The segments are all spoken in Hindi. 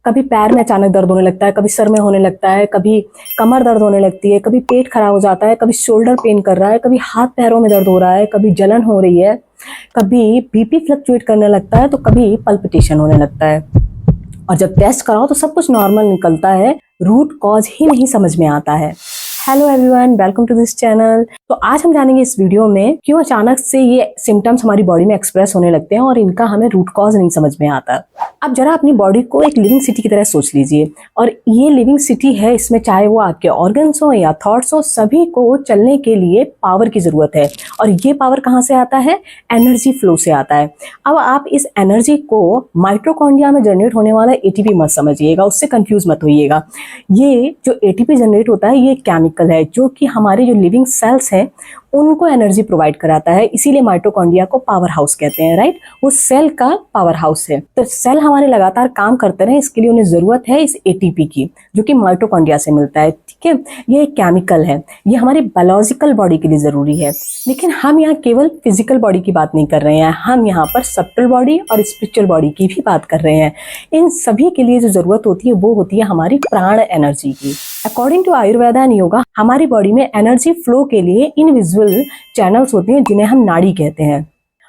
कभी पैर में अचानक दर्द होने लगता है, कभी सर में होने लगता है, कभी कमर दर्द होने लगती है, कभी पेट खराब हो जाता है, कभी शोल्डर पेन कर रहा है, कभी हाथ पैरों में दर्द हो रहा है, कभी जलन हो रही है, कभी बीपी फ्लक्चुएट करने लगता है, तो कभी पल्पिटेशन होने लगता है। और जब टेस्ट कराओ तो सब कुछ नॉर्मल निकलता है, रूट कॉज ही नहीं समझ में आता है। Hello everyone, welcome to this channel. तो आज हम जानेंगे इस वीडियो में क्यों अचानक से ये सिम्टम्स हमारी बॉडी में एक्सप्रेस होने लगते हैं और इनका हमें रूट कॉज नहीं समझ में आता। अब जरा अपनी बॉडी को एक लिविंग सिटी की तरह सोच लीजिए, और ये लिविंग सिटी है, इसमें चाहे वो आपके ऑर्गन्स हो या थॉट्स हो, सभी को चलने के लिए पावर की जरूरत है। और ये पावर कहाँ से आता है? एनर्जी फ्लो से आता है। अब आप इस एनर्जी को माइटोकॉन्ड्रिया में जनरेट होने वाला एटीपी मत समझिएगा, उससे कंफ्यूज मत होइएगा। ये जो एटीपी जनरेट होता है ये केमिकल है जो कि हमारे जो लिविंग सेल्स हैं उनको एनर्जी प्रोवाइड कराता है, इसीलिए माइटोकॉन्ड्रिया को पावर हाउस कहते हैं, राइट। वो सेल का पावर हाउस है। तो सेल हमारे लगातार काम करते रहे, इसके लिए उन्हें जरूरत है इस एटीपी की, जो कि माइटोकॉन्ड्रिया से मिलता है, ठीक है। ये एक केमिकल है, ये हमारी बायोलॉजिकल बॉडी के लिए जरूरी है। लेकिन हम यहाँ केवल फिजिकल बॉडी की बात नहीं कर रहे हैं, हम यहाँ पर सब्टल बॉडी और स्पिरिचुअल बॉडी की भी बात कर रहे हैं। इन सभी के लिए जो जरूरत होती है वो होती है हमारी प्राण एनर्जी की। According to Ayurveda and yoga, हमारी बॉडी में एनर्जी फ्लो के लिए इनविजिबल चैनल्स होते हैं जिन्हें हम नाड़ी कहते हैं,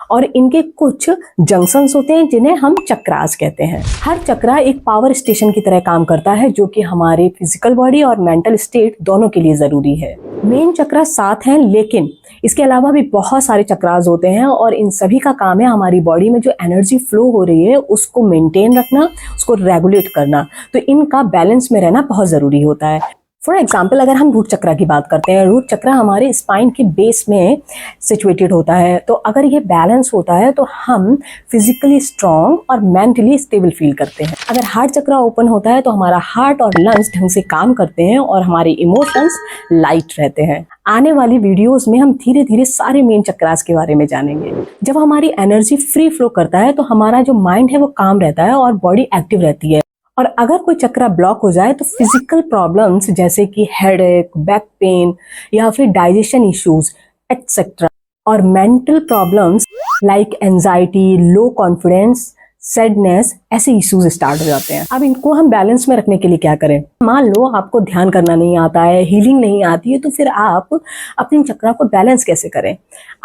और इनके कुछ जंक्शंस होते हैं जिन्हें हम चक्रास कहते हैं। हर चक्रा एक पावर स्टेशन की तरह काम करता है जो कि हमारे फिजिकल बॉडी और मेंटल स्टेट दोनों के लिए जरूरी है। मेन चक्रा 7 हैं, लेकिन इसके अलावा भी बहुत सारे चक्रास होते हैं, और इन सभी का काम है हमारी बॉडी में जो एनर्जी फ्लो हो रही है उसको मेंटेन रखना, उसको रेगुलेट करना। तो इनका बैलेंस में रहना बहुत जरूरी होता है। फॉर एग्जाम्पल, अगर हम रूट चक्रा की बात करते हैं, रूट चक्रा हमारे स्पाइन के बेस में सिचुएटेड होता है। तो अगर ये बैलेंस होता है तो हम फिजिकली स्ट्रांग और मेंटली स्टेबल फील करते हैं। अगर हार्ट चक्रा ओपन होता है तो हमारा हार्ट और लंग्स ढंग से काम करते हैं और हमारे इमोशंस लाइट रहते हैं। आने वाली वीडियोस में हम धीरे धीरे सारे मेन चक्रास के बारे में जानेंगे। जब हमारी एनर्जी फ्री फ्लो करता है तो हमारा जो माइंड है वो काम रहता है और बॉडी एक्टिव रहती है। और अगर कोई चक्रा ब्लॉक हो जाए तो फिजिकल प्रॉब्लम्स जैसे कि हेडेक, बैक पेन या फिर डाइजेशन इश्यूज एटसेट्रा, और mental problems like anxiety, low confidence, sadness, ऐसे इश्यूज स्टार्ट हो जाते हैं। अब इनको हम बैलेंस में रखने के लिए क्या करें? मान लो आपको ध्यान करना नहीं आता है, हीलिंग नहीं आती है, तो फिर आप अपनी चक्रा को बैलेंस कैसे करें?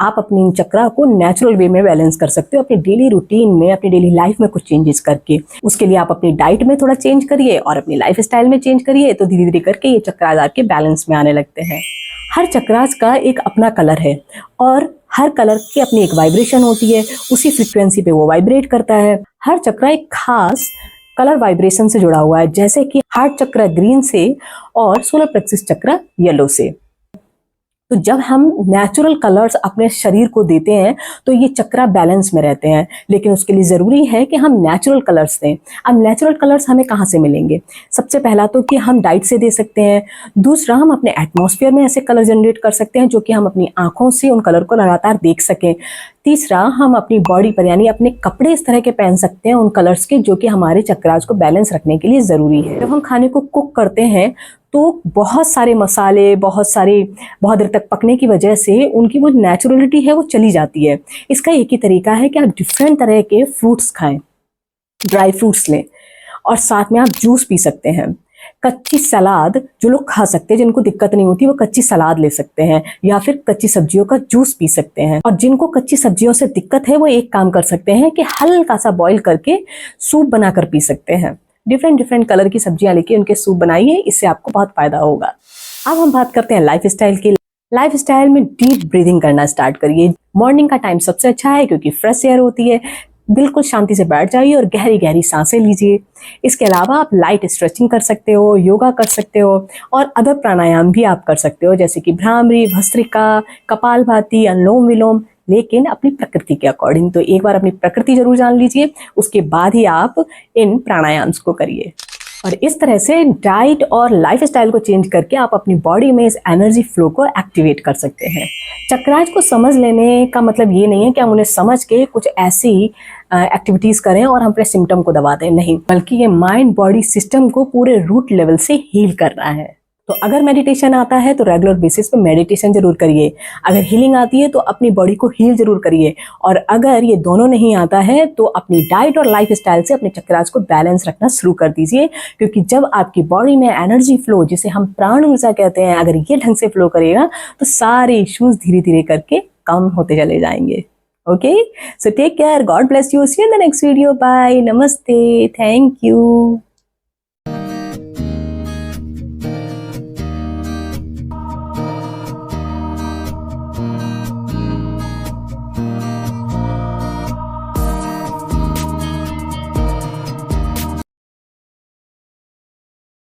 आप अपनी चक्रा को नेचुरल वे में बैलेंस कर सकते हो, अपनी डेली रूटीन में, अपनी डेली लाइफ में कुछ चेंजेस करके। उसके लिए आप अपनी डाइट में थोड़ा चेंज करिए और अपनी लाइफ स्टाइल में चेंज करिए, तो धीरे धीरे करके ये चक्रास आपके बैलेंस में आने लगते हैं। हर चक्रास का एक अपना कलर है और हर कलर की अपनी एक वाइब्रेशन होती है, उसी फ्रीक्वेंसी पे वो वाइब्रेट करता है। हर चक्रा एक खास कलर वाइब्रेशन से जुड़ा हुआ है, जैसे कि हार्ट चक्रा ग्रीन से और सोलर प्लेक्सस चक्रा येलो से। तो जब हम नेचुरल कलर्स अपने शरीर को देते हैं तो ये चक्रा बैलेंस में रहते हैं, लेकिन उसके लिए ज़रूरी है कि हम नेचुरल कलर्स दें। अब नेचुरल कलर्स हमें कहाँ से मिलेंगे? सबसे पहला तो कि हम डाइट से दे सकते हैं। दूसरा, हम अपने एटमॉस्फेयर में ऐसे कलर जनरेट कर सकते हैं जो कि हम अपनी आंखों से उन कलर को लगातार देख सकें। तीसरा, हम अपनी बॉडी पर यानी अपने कपड़े इस तरह के पहन सकते हैं उन कलर्स के जो कि हमारे चक्रास को बैलेंस रखने के लिए ज़रूरी है। जब हम खाने को कुक करते हैं तो बहुत सारे मसाले बहुत देर तक पकने की वजह से उनकी वो नेचुरलिटी है वो चली जाती है। इसका एक ही तरीका है कि आप डिफरेंट तरह के फ्रूट्स खाएं, ड्राई फ्रूट्स लें, और साथ में आप जूस पी सकते हैं। कच्ची सलाद जो लोग खा सकते हैं, जिनको दिक्कत नहीं होती, वो कच्ची सलाद ले सकते हैं, या फिर कच्ची सब्जियों का जूस पी सकते हैं। और जिनको कच्ची सब्जियों से दिक्कत है वो एक काम कर सकते हैं कि हल्का सा बॉईल करके सूप बनाकर पी सकते हैं। डिफरेंट कलर की सब्जियां लेके उनके सूप बनाइए, इससे आपको बहुत फायदा होगा। अब हम बात करते हैं लाइफ स्टाइल की। लाइफ स्टाइल में डीप ब्रीदिंग करना स्टार्ट करिए। मॉर्निंग का टाइम सबसे अच्छा है क्योंकि फ्रेश एयर होती है। बिल्कुल शांति से बैठ जाइए और गहरी गहरी सांसें लीजिए। इसके अलावा आप लाइट स्ट्रेचिंग कर सकते हो, योगा कर सकते हो, और अदर प्राणायाम भी आप कर सकते हो, जैसे कि भ्रामरी, भस्त्रिका, कपालभाति, अनुलोम विलोम, लेकिन अपनी प्रकृति के अकॉर्डिंग। तो एक बार अपनी प्रकृति जरूर जान लीजिए, उसके बाद ही आप इन प्राणायाम्स को करिए। और इस तरह से डाइट और लाइफ स्टाइल को चेंज करके आप अपनी बॉडी में इस एनर्जी फ्लो को एक्टिवेट कर सकते हैं। चक्रास को समझ लेने का मतलब ये नहीं है कि हम उन्हें समझ के कुछ ऐसी एक्टिविटीज करें और हम अपने सिम्टम को दबा दें, नहीं, बल्कि ये माइंड बॉडी सिस्टम को पूरे रूट लेवल से हील कर रहा है। तो तो अगर मेडिटेशन आता है तो रेगुलर बेसिस पे मेडिटेशन जरूर करिए। अगर हीलिंग आती है तो अपनी बॉडी को हील जरूर करिए। और अगर ये दोनों नहीं आता है तो अपनी डाइट और लाइफ स्टाइल से अपने चक्रास को बैलेंस रखना शुरू कर दीजिए, क्योंकि जब आपकी बॉडी में एनर्जी फ्लो, जिसे हम प्राण ऊर्जा कहते हैं, अगर ये ढंग से फ्लो करेगा तो सारे इश्यूज धीरे धीरे करके कम होते चले जाएंगे। Okay, so take care, God bless you, see you in the next video, bye, नमस्ते, थैंक यू।